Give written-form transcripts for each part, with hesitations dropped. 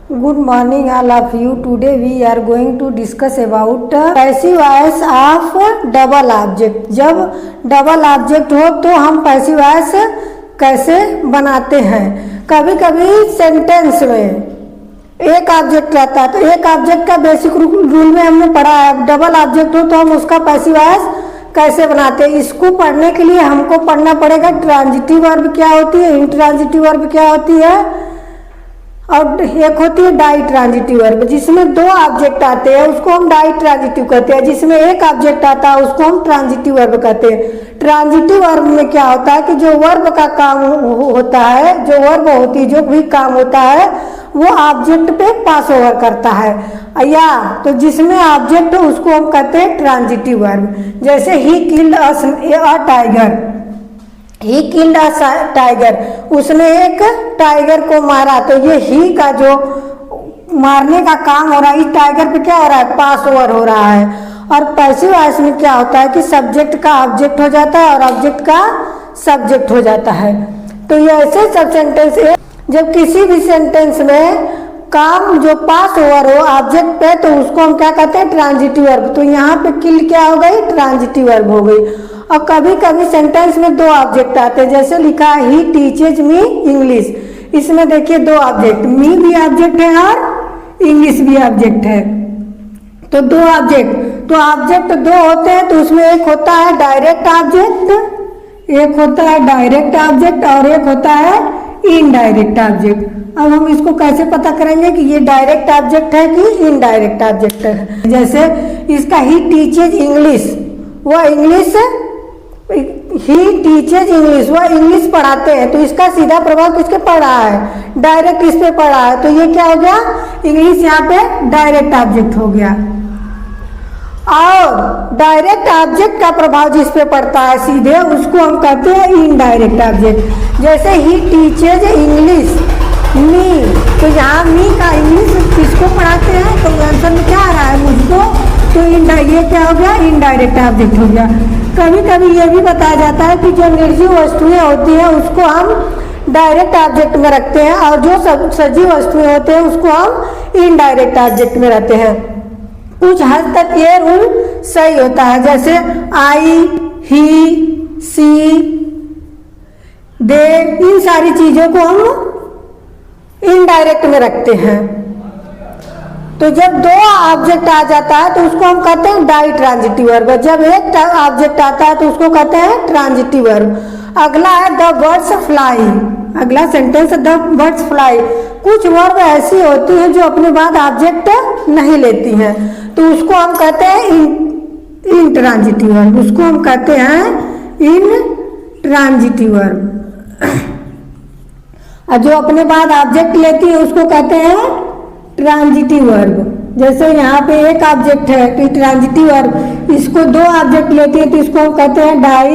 Good morning all of you. Today we are going to discuss about passive voice of double object. जब double object हो तो हम passive voice कैसे बनाते हैं। कभी कभी सेंटेंस में एक ऑब्जेक्ट रहता है, तो एक ऑब्जेक्ट का बेसिक रूल में हमने पढ़ा है। डबल ऑब्जेक्ट हो तो हम उसका पैसिव वॉइस कैसे बनाते हैं। इसको पढ़ने के लिए हमको पढ़ना पड़ेगा ट्रांजिटिव वर्ब क्या होती है, इंट्रांजिटिव वर्ब क्या होती है, और एक होती है डाई ट्रांजिटिव वर्ब। जिसमें दो ऑब्जेक्ट आते हैं उसको हम डाई ट्रांजिटिव कहते हैं, जिसमें एक ऑब्जेक्ट आता है उसको हम ट्रांजिटिव वर्ब कहते हैं। ट्रांजिटिव वर्ब में क्या होता है कि जो वर्ब का काम होता है, जो वर्ब होती है, जो भी काम होता है वो ऑब्जेक्ट पे पास ओवर करता है, या तो जिसमें ऑब्जेक्ट हो उसको हम कहते हैं ट्रांजिटिव वर्ब। जैसे he killed a tiger, he killed a tiger, उसने एक टाइगर को मारा। तो ये ही का जो मारने का काम हो रहा है, इस टाइगर पे क्या हो रहा है, पास ओवर हो रहा है। और पैसिव वॉइस में क्या होता है कि सब्जेक्ट का ऑब्जेक्ट हो जाता है और ऑब्जेक्ट का सब्जेक्ट हो जाता है। तो ये ऐसे सब सेंटेंस है जब किसी भी सेंटेंस में काम जो पास ओवर हो ऑब्जेक्ट पे, तो उसको हम क्या कहते हैं, ट्रांजिटिव वर्ब। तो यहाँ पे किल क्या हो गई, ट्रांजिटिव वर्ब हो गई। और कभी कभी सेंटेंस में दो ऑब्जेक्ट आते हैं, जैसे लिखा है ही टीचेज मी इंग्लिश। इसमें देखिए दो ऑब्जेक्ट, मी भी ऑब्जेक्ट है और इंग्लिश भी ऑब्जेक्ट है। तो दो ऑब्जेक्ट, तो ऑब्जेक्ट दो होते हैं, तो उसमें एक होता है डायरेक्ट ऑब्जेक्ट, एक होता है डायरेक्ट ऑब्जेक्ट और एक होता है इनडायरेक्ट ऑब्जेक्ट। अब हम इसको कैसे पता करेंगे कि ये डायरेक्ट ऑब्जेक्ट है कि इनडायरेक्ट ऑब्जेक्ट है। जैसे इसका ही टीचेज इंग्लिश, वह इंग्लिश, ही टीचेज इंग्लिश, वह इंग्लिश पढ़ाते हैं। तो इसका सीधा प्रभाव किसके पड़ रहा है, डायरेक्ट इस पे पड़ रहा है। तो ये क्या हो गया, इंग्लिश यहाँ पे डायरेक्ट ऑब्जेक्ट हो गया। और डायरेक्ट ऑब्जेक्ट का प्रभाव जिस पे पड़ता है सीधे, उसको हम कहते हैं इनडायरेक्ट ऑब्जेक्ट। जैसे ही टीचेज इंग्लिश मी, तो यहाँ मी का इंग्लिश किसको पढ़ाते हैं, तो आंसर में क्या आ रहा है, मुझको। तो ये क्या हो गया, इनडायरेक्ट ऑब्जेक्ट हो गया। कभी कभी ये भी बताया जाता है कि जो निर्जीव वस्तुएं होती हैं उसको हम डायरेक्ट ऑब्जेक्ट में रखते हैं, और जो सजीव वस्तुएं होते हैं उसको हम इनडायरेक्ट ऑब्जेक्ट में रखते हैं। कुछ हद तक ये रूल सही होता है, जैसे आई, ही, सी, दे, इन सारी चीजों को हम इनडायरेक्ट में रखते हैं। तो जब दो ऑब्जेक्ट आ जाता है तो उसको हम कहते हैं डाई ट्रांजिटिव वर्ब। जब एक ऑब्जेक्ट आता है तो उसको कहते हैं ट्रांजिटिव वर्ब। अगला है द बर्ड्स फ्लाई। अगला सेंटेंस द बर्ड्स फ्लाई। कुछ वर्ब ऐसी होती है जो अपने बाद ऑब्जेक्ट नहीं लेती हैं, तो उसको हम कहते हैं इन ट्रांजिटिव वर्ब। उसको हम कहते हैं इन ट्रांजिटिव वर्ब। और जो अपने बाद ऑब्जेक्ट लेती है उसको कहते हैं ट्रांजिटिव वर्ब। जैसे यहाँ पे एक ऑब्जेक्ट है तो ट्रांजिटिव वर्ब, इसको दो ऑब्जेक्ट लेती है तो इसको हम कहते हैं डाई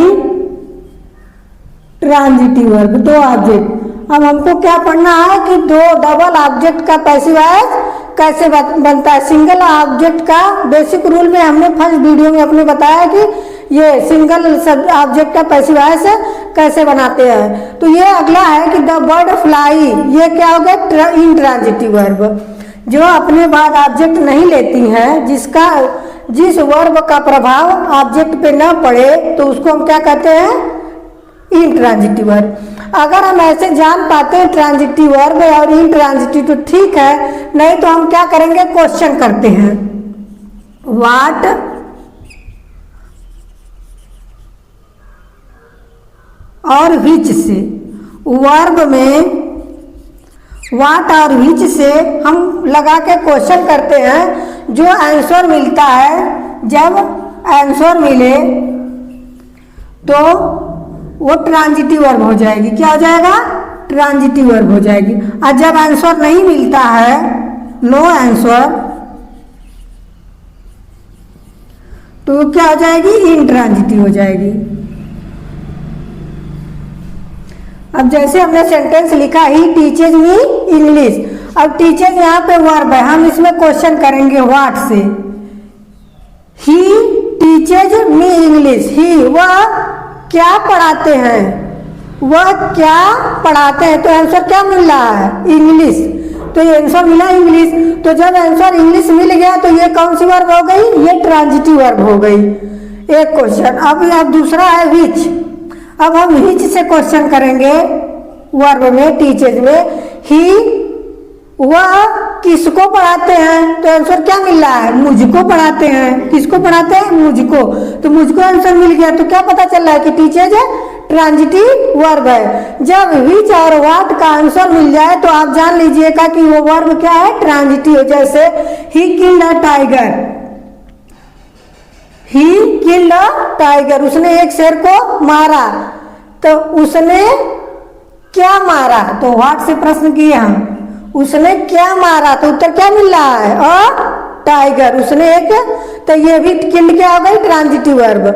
ट्रांजिटिव वर्ब, दो ऑब्जेक्ट। अब हमको क्या पढ़ना है कि दो डबल ऑब्जेक्ट का पैसिव वॉइस कैसे बनता है। सिंगल ऑब्जेक्ट का बेसिक रूल में हमने फर्स्ट वीडियो में अपने बताया कि ये सिंगल ऑब्जेक्ट का पैसिव वॉइस कैसे बनाते हैं। तो ये अगला है कि द बर्ड फ्लाई, ये क्या हो गया, इंट्रांजिटिव वर्ब। जो अपने बाद ऑब्जेक्ट नहीं लेती हैं, जिस वर्ब का प्रभाव ऑब्जेक्ट पे न पड़े, तो उसको हम क्या कहते हैं, इंट्रांजिटिव वर्ब। अगर हम ऐसे जान पाते हैं ट्रांजिटिव वर्ब और इंट्रांजिटिव तो ठीक है, नहीं तो हम क्या करेंगे, क्वेश्चन करते हैं। व्हाट और विच से, वर्ब में व्हाट और विच से हम लगा के क्वेश्चन करते हैं। जो आंसर मिलता है, जब आंसर मिले तो वो ट्रांजिटिव वर्ब हो जाएगी। क्या हो जाएगा, ट्रांजिटिव वर्ब हो जाएगी। और जब आंसर नहीं मिलता है, नो आंसर, तो क्या हो जाएगी, इनट्रांजिटिव हो जाएगी। अब जैसे हमने सेंटेंस लिखा ही टीचेज मी इंग्लिश। अब टीचेज यहाँ पे वर्ब है, हम इसमें क्वेश्चन करेंगे व्हाट से। ही टीचेज मी इंग्लिश, ही वह क्या पढ़ाते हैं, वह क्या पढ़ाते हैं। तो आंसर क्या मिल रहा है, इंग्लिश। तो ये आंसर मिला इंग्लिश। तो जब आंसर इंग्लिश मिल गया तो ये कौन सी वर्ब हो गई, ये ट्रांजिटिव वर्ब हो गई। एक क्वेश्चन। अब दूसरा है विच। अब हम विच से क्वेश्चन करेंगे वर्ब में, टीचर्स में। ही वह किसको पढ़ाते हैं, तो आंसर क्या मिल रहा है, मुझको पढ़ाते हैं। किसको पढ़ाते हैं, मुझको। तो मुझको आंसर मिल गया। तो क्या पता चल रहा है कि टीचर्स ट्रांजिटिव वर्ब है। जब विच और व्हाट का आंसर मिल जाए तो आप जान लीजिएगा कि वो वर्ब क्या है, ट्रांजिटिव। जैसे he killed a tiger, he killed a tiger, उसने एक शेर को मारा। तो उसने क्या मारा, तो व्हाट से प्रश्न किए हम, उसने क्या मारा, तो उत्तर क्या मिल रहा है, अ टाइगर। उसने एक, तो ये भी किल्ड क्या हो गई, ट्रांजिटिव वर्ब।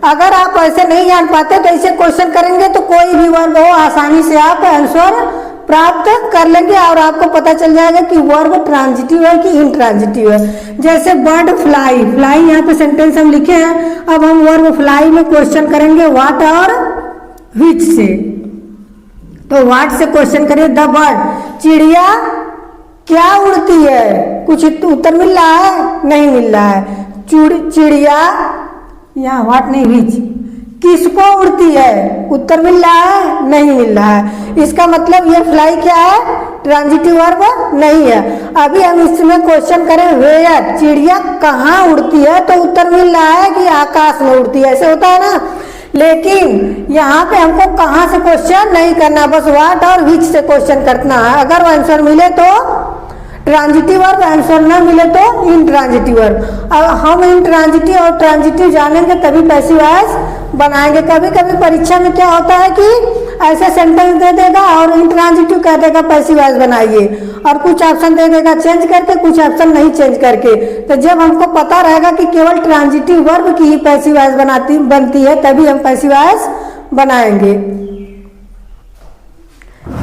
अगर आप ऐसे नहीं जान पाते तो ऐसे क्वेश्चन करेंगे तो कोई भी वर्ब हो आसानी से आप आंसर प्राप्त कर लेंगे और आपको पता चल जाएगा कि वर्ब ट्रांजिटिव है कि इनट्रांजिटिव है। जैसे बर्ड फ्लाई, फ्लाई यहाँ पे सेंटेंस हम लिखे हैं। अब हम वर्ब फ्लाई में क्वेश्चन करेंगे व्हाट और विच से। तो व्हाट से क्वेश्चन करिए, द बर्ड, चिड़िया क्या उड़ती है, कुछ उत्तर मिल रहा है, नहीं मिल रहा है। चिड़िया, यहाँ व्हाट नहीं, विच, किसको उड़ती है, उत्तर मिल रहा है, नहीं मिल रहा है। इसका मतलब ये फ्लाई क्या है, ट्रांजिटिव वर्ब नहीं है। अभी हम इसमें क्वेश्चन करें वेयर, चिड़िया कहाँ उड़ती है, तो उत्तर मिल रहा है कि आकाश में उड़ती है, ऐसे होता है ना। लेकिन यहाँ पे हमको कहाँ से क्वेश्चन नहीं करना, बस व्हाट और विच से क्वेश्चन करना है। अगर आंसर मिले तो ट्रांजिटिव वर्ब, आंसर ना मिले तो इनट्रांजिटिव वर्ब। अब हम इनट्रांजिटिव और ट्रांजिटिव जानेंगे तभी पैसिव वॉइस बनाएंगे। कभी कभी परीक्षा में क्या होता है कि ऐसे सेंटेंस दे देगा और इनट्रांजिटिव कह देगा पैसिव वॉइस बनाइए, और कुछ ऑप्शन दे देगा चेंज करके, कुछ ऑप्शन नहीं चेंज करके। तो जब हमको पता रहेगा कि केवल ट्रांजिटिव वर्ब की ही पैसिव वॉइस बनती है तभी हम पैसिव वॉइस बनाएंगे।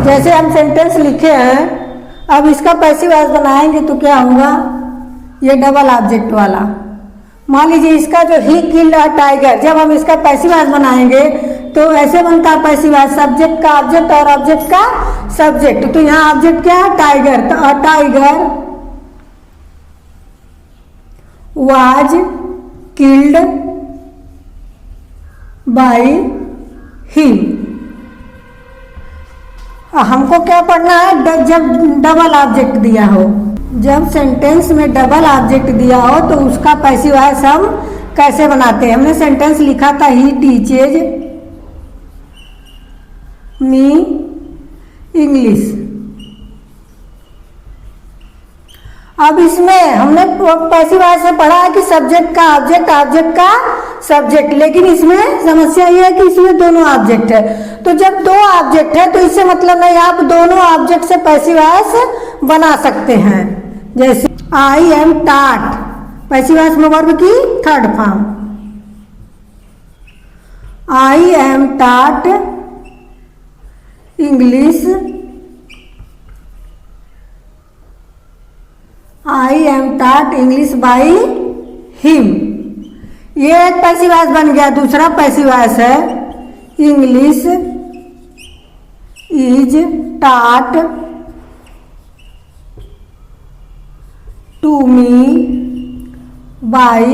जैसे हम सेंटेंस लिखे हैं, अब इसका पैसिव वॉइस बनाएंगे तो क्या होगा, ये डबल ऑब्जेक्ट वाला। मान लीजिए इसका जो ही किल्ड अ टाइगर, जब हम इसका पैसिव वॉइस बनाएंगे तो ऐसे बनता है पैसिव वॉइस, सब्जेक्ट का ऑब्जेक्ट और ऑब्जेक्ट का सब्जेक्ट। तो यहाँ ऑब्जेक्ट क्या है, टाइगर। तो a tiger was killed by him. हमको क्या पढ़ना है, जब डबल ऑब्जेक्ट दिया हो, जब सेंटेंस में डबल ऑब्जेक्ट दिया हो तो उसका पैसिव वॉइस हम कैसे बनाते हैं। हमने सेंटेंस लिखा था ही टीचेज मी इंग्लिश। अब इसमें हमने पैसिव वॉइस से पढ़ा है कि सब्जेक्ट का ऑब्जेक्ट, ऑब्जेक्ट का सब्जेक्ट, लेकिन इसमें समस्या ये है कि इसमें दोनों ऑब्जेक्ट है। तो जब दो ऑब्जेक्ट है तो इससे मतलब नहीं, आप दोनों ऑब्जेक्ट से पैसिव वॉइस बना सकते हैं। जैसे आई एम टाट, पैसिव वॉइस में वर्ब की थर्ड फॉर्म, आई एम टाट इंग्लिश, आई एम टाट इंग्लिश बाय हिम। ये एक पैसिव वॉइस बन गया। दूसरा पैसिव वॉइस है इंग्लिश इज टाट टू मी बाय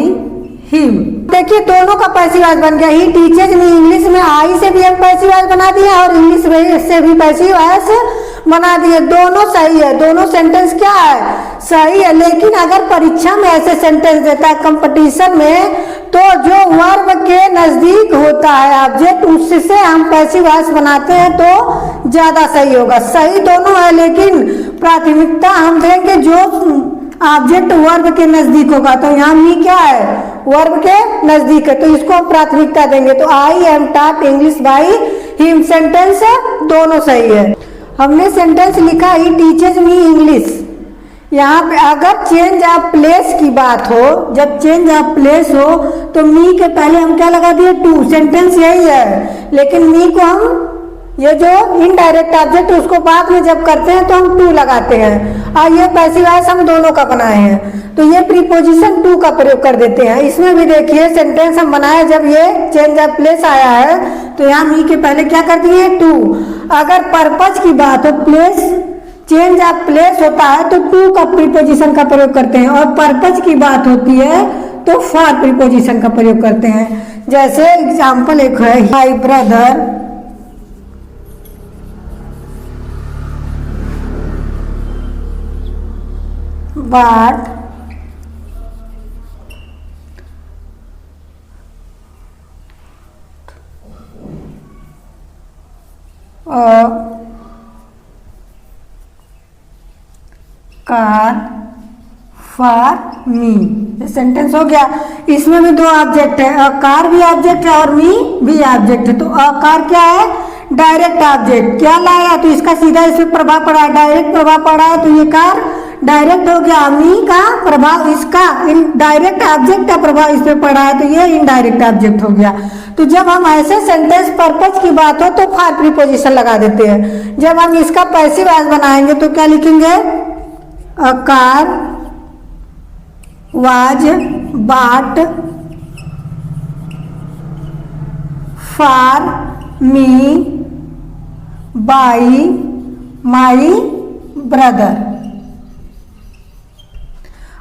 हिम। देखिए दोनों का पैसिव वॉइस बन गया। ही टीचर्स मी इंग्लिश में आई से भी हम पैसिव वॉइस बना दिया और इंग्लिश से भी पैसिव वॉइस बना दिए। दोनों सही है, दोनों सेंटेंस क्या है, सही है। लेकिन अगर परीक्षा में ऐसे सेंटेंस देता है कंपटीशन में, तो जो वर्ब के नजदीक होता है ऑब्जेक्ट, उससे हम पैसिव वॉइस बनाते हैं तो ज्यादा सही होगा। सही दोनों है लेकिन प्राथमिकता हम देंगे जो ऑब्जेक्ट वर्ब के नजदीक होगा। तो यहाँ मी क्या है, वर्ब के नजदीक है, तो इसको हम प्राथमिकता देंगे। तो I am taught English by him sentence दोनों सही है। हमने सेंटेंस लिखा ही टीचर्स मी इंग्लिश। यहाँ पे अगर चेंज ऑफ प्लेस की बात हो, जब चेंज ऑफ प्लेस हो तो मी के पहले हम क्या लगा दिए, टू। सेंटेंस यही है लेकिन मी को हम, ये जो इनडायरेक्ट ऑब्जेक्ट उसको बाद में जब करते हैं तो हम टू लगाते हैं। और ये पैसिव वॉइस हम दोनों का बनाए हैं तो ये प्रीपोजिशन टू का प्रयोग कर देते हैं। इसमें भी देखिए सेंटेंस हम बनाए, जब ये चेंज ऑफ प्लेस आया है तो यहाँ मी के पहले क्या कर दिए, टू। अगर पर्पज की बात हो, प्लेस चेंज ऑफ प्लेस होता है तो टू का प्रीपोजिशन का प्रयोग करते हैं, और पर्पज की बात होती है तो फॉर प्रीपोजिशन का प्रयोग करते हैं। जैसे एग्जाम्पल एक है, my brother but car for me. ये सेंटेंस हो गया। इसमें भी दो ऑब्जेक्ट है, अ कार भी ऑब्जेक्ट है और मी भी ऑब्जेक्ट है। तो अ कार क्या है? Direct object. क्या लाया? तो इसका सीधा इस पर प्रभाव पड़ा है, डायरेक्ट प्रभाव पड़ा है, तो ये कार डायरेक्ट हो गया। मी का प्रभाव, इसका डायरेक्ट ऑब्जेक्ट का प्रभाव इस पे पड़ा है, तो ये इनडायरेक्ट ऑब्जेक्ट हो गया। तो जब हम ऐसे सेंटेंस पर्पज की बात हो तो फॉर प्रीपोजिशन लगा देते हैं। जब हम इसका पैसिव वॉइस बनाएंगे तो क्या लिखेंगे? A car was bought for me by my brother.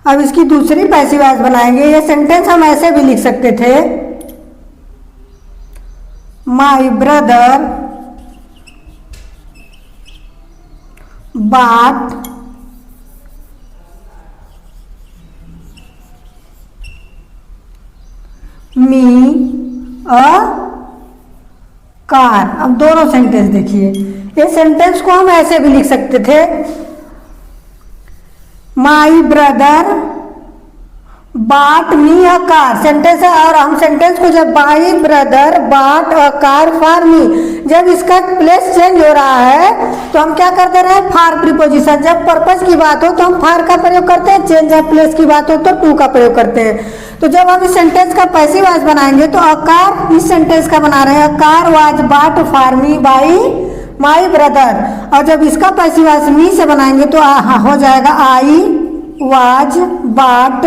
अब इसकी दूसरी पैसिव वॉइस बनाएंगे। ये सेंटेंस हम ऐसे भी लिख सकते थे, my brother bot me a car. अब दोनों सेंटेंस देखिए, ये सेंटेंस को हम ऐसे भी लिख सकते थे, my brother bot me a car. Sentence है, और हम सेंटेंस को जब my brother bought a car for me, जब इसका प्लेस चेंज हो रहा है तो हम क्या करते रहे? For preposition. जब पर्पज की बात हो तो हम फॉर का प्रयोग करते हैं, चेंज ऑफ प्लेस की बात हो तो टू का प्रयोग करते हैं। तो जब हम इस सेंटेंस का पैसिव वॉइस बनाएंगे तो अ कार, इस सेंटेंस का बना रहे हैं, a car was bought for me by my brother. और जब इसका पैसिव वॉइस मी से बनाएंगे तो हो जाएगा I was bought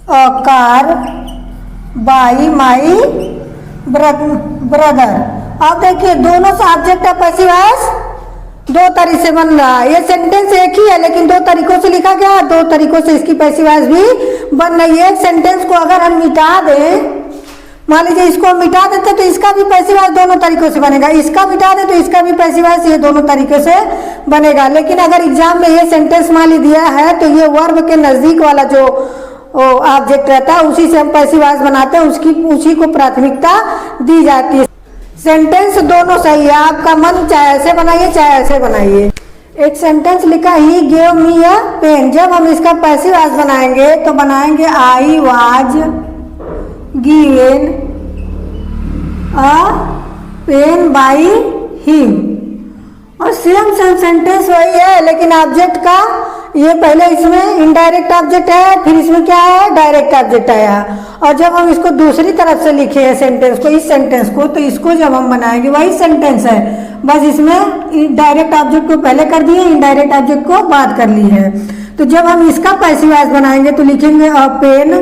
a car by my brother. अब देखिए दोनों सब्जेक्ट का पैसिव वॉइस दो तरीके से बन रहा है। ये सेंटेंस एक ही है लेकिन दो तरीकों से लिखा गया है, दो तरीकों से इसकी पैसिव वॉइस भी बन रही है। एक सेंटेंस को अगर हम मिटा दें, मान लीजिए इसको मिटा देते तो इसका भी पैसिव वॉइस दोनों तरीकों से बनेगा, इसका मिटा दे तो इसका भी पैसिव वॉइस ये दोनों तरीके से बनेगा। लेकिन अगर एग्जाम में ये सेंटेंस मान ली दिया है तो ये वर्ब के नजदीक वाला जो ऑब्जेक्ट रहता है उसी से हम पैसिव वॉइस बनाते हैं, उसी को प्राथमिकता दी जाती है। सेंटेंस दोनों सही है, आपका मन चाहे ऐसे बनाइए चाहे ऐसे बनाइए। एक सेंटेंस लिखा he gave me a pen. जब हम इसका पैसिव वॉइस बनाएंगे तो बनाएंगे I was given a pen by him. और सेम सेंटेंस वही है लेकिन ऑब्जेक्ट का ये पहले इसमें इनडायरेक्ट ऑब्जेक्ट है, फिर इसमें क्या है? डायरेक्ट ऑब्जेक्ट आया। और जब हम इसको दूसरी तरफ से लिखे हैं सेंटेंस को, इस सेंटेंस को, तो इसको जब हम बनाएंगे वही सेंटेंस है, बस इसमें डायरेक्ट ऑब्जेक्ट को पहले कर दिए, इनडायरेक्ट ऑब्जेक्ट को बाद कर ली है। तो जब हम इसका पैसिव वॉइस बनाएंगे तो लिखेंगे a pen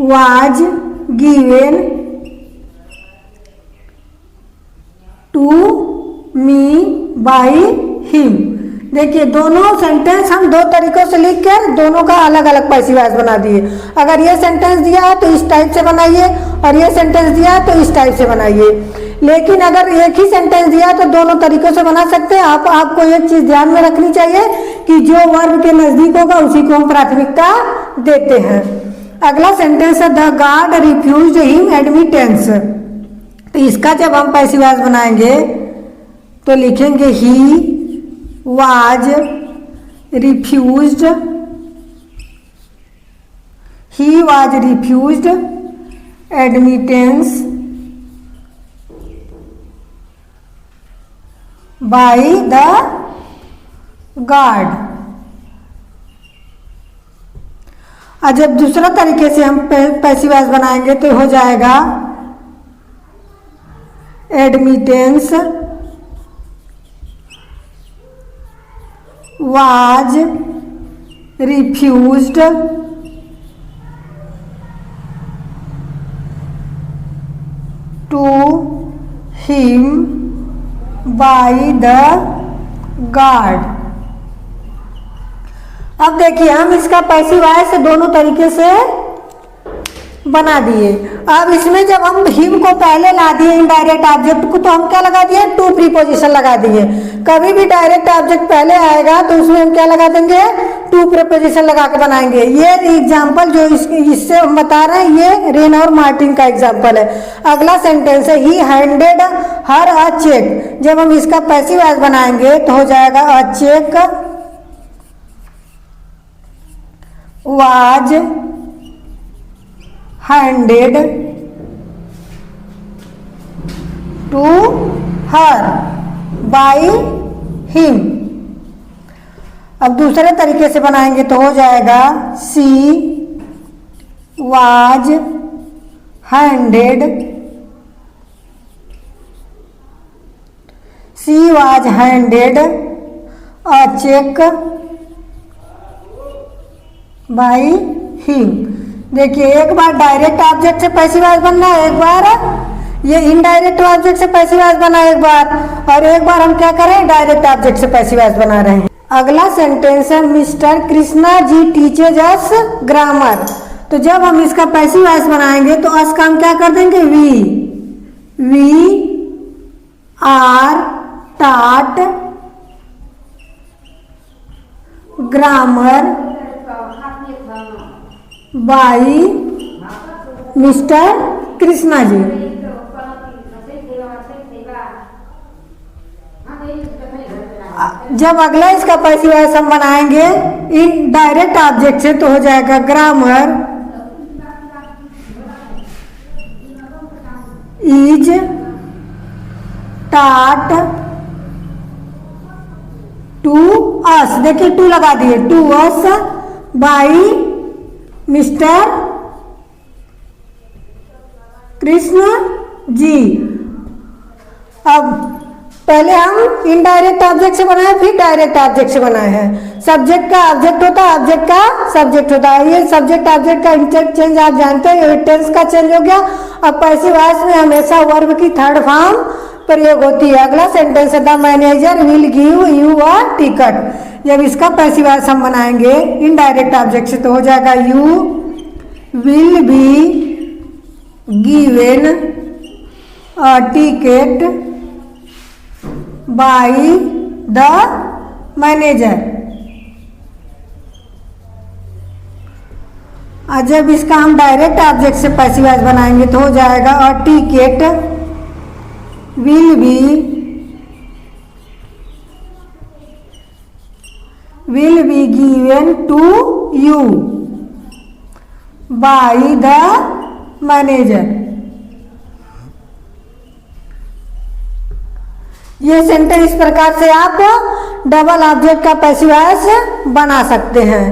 was given to me by him. देखिए दोनों सेंटेंस हम दो तरीकों से लिख कर दोनों का अलग अलग पैसिव वॉइस बना दिए। अगर ये सेंटेंस दिया है तो इस टाइप से बनाइए, और ये सेंटेंस दिया है तो इस टाइप से बनाइए। लेकिन अगर एक ही सेंटेंस दिया है तो दोनों तरीकों से बना सकते हैं। आपको एक चीज ध्यान में रखनी चाहिए कि जो वर्ब के नजदीक होगा उसी को हम प्राथमिकता देते हैं। अगला सेंटेंस है the guard refused him admittance. तो इसका जब हम पैसिव वॉइस बनाएंगे तो लिखेंगे ही was refused admittance by the guard। और जब दूसरा तरीके से हम पैसिव वॉइस बनाएंगे तो हो जाएगा admittance was refused to him by the guard. अब देखिए हम इसका पैसिव वॉइस दोनों तरीके से बना दिए। अब इसमें जब हम हिम को पहले ला दिए इनडायरेक्ट ऑब्जेक्ट को, तो हम क्या लगा दिए, टू प्रीपोजिशन लगा दिए। कभी भी डायरेक्ट ऑब्जेक्ट पहले आएगा तो उसमें हम क्या लगा देंगे, टू प्रीपोजिशन लगा के बनाएंगे। ये एग्जाम्पल जो इससे हम बता रहे हैं ये रेन और मार्टिन का एग्जाम्पल है। अगला सेंटेंस है ही हैंडेड हर अ चेक। जब हम इसका पैसिव वॉइस बनाएंगे तो हो जाएगा a check was handed to her by him। अब दूसरे तरीके से बनाएंगे तो हो जाएगा she was handed a check by him। देखिए एक बार डायरेक्ट ऑब्जेक्ट से पैसिव वॉइस बनना है, एक बार ये इनडायरेक्ट ऑब्जेक्ट से पैसिव वॉइस बना एक बार, और एक बार हम क्या करें, डायरेक्ट ऑब्जेक्ट से पैसिव वॉइस बना रहे हैं। अगला सेंटेंस है मिस्टर कृष्णा जी टीचेज अस ग्रामर। तो जब हम इसका पैसिव वॉइस बनाएंगे तो अस का हम क्या कर देंगे, we are taught grammar by Mister Krishna ji. जब अगला इसका पैसिव वॉइस हम बनाएंगे इन डायरेक्ट ऑब्जेक्ट से तो हो जाएगा grammar is taught to us. देखिए टू लगा दिए, to us by Mister Krishna ji. अब पहले हम इनडायरेक्ट ऑब्जेक्ट से बनाए फिर डायरेक्ट ऑब्जेक्ट से बनाए हैं। सब्जेक्ट का ऑब्जेक्ट होता है, ऑब्जेक्ट का सब्जेक्ट होता है। ये सब्जेक्ट ऑब्जेक्ट का इंटरचेंज आप जानते हैं, टेंस का चेंज हो गया। अब पैसिव वॉइस में हमेशा वर्ब की थर्ड फॉर्म प्रयोग होती है। अगला सेंटेंस है the manager will give you a ticket. जब इसका पैसिव वॉइस हम बनाएंगे इनडायरेक्ट ऑब्जेक्ट से तो हो जाएगा you will be given a ticket by the manager. और जब इसका हम डायरेक्ट ऑब्जेक्ट से पैसिव वॉइस बनाएंगे तो हो जाएगा a ticket will be given to you by the manager। ये सेंटेंस इस प्रकार से आप डबल ऑब्जेक्ट का पैसिव वॉइस बना सकते हैं।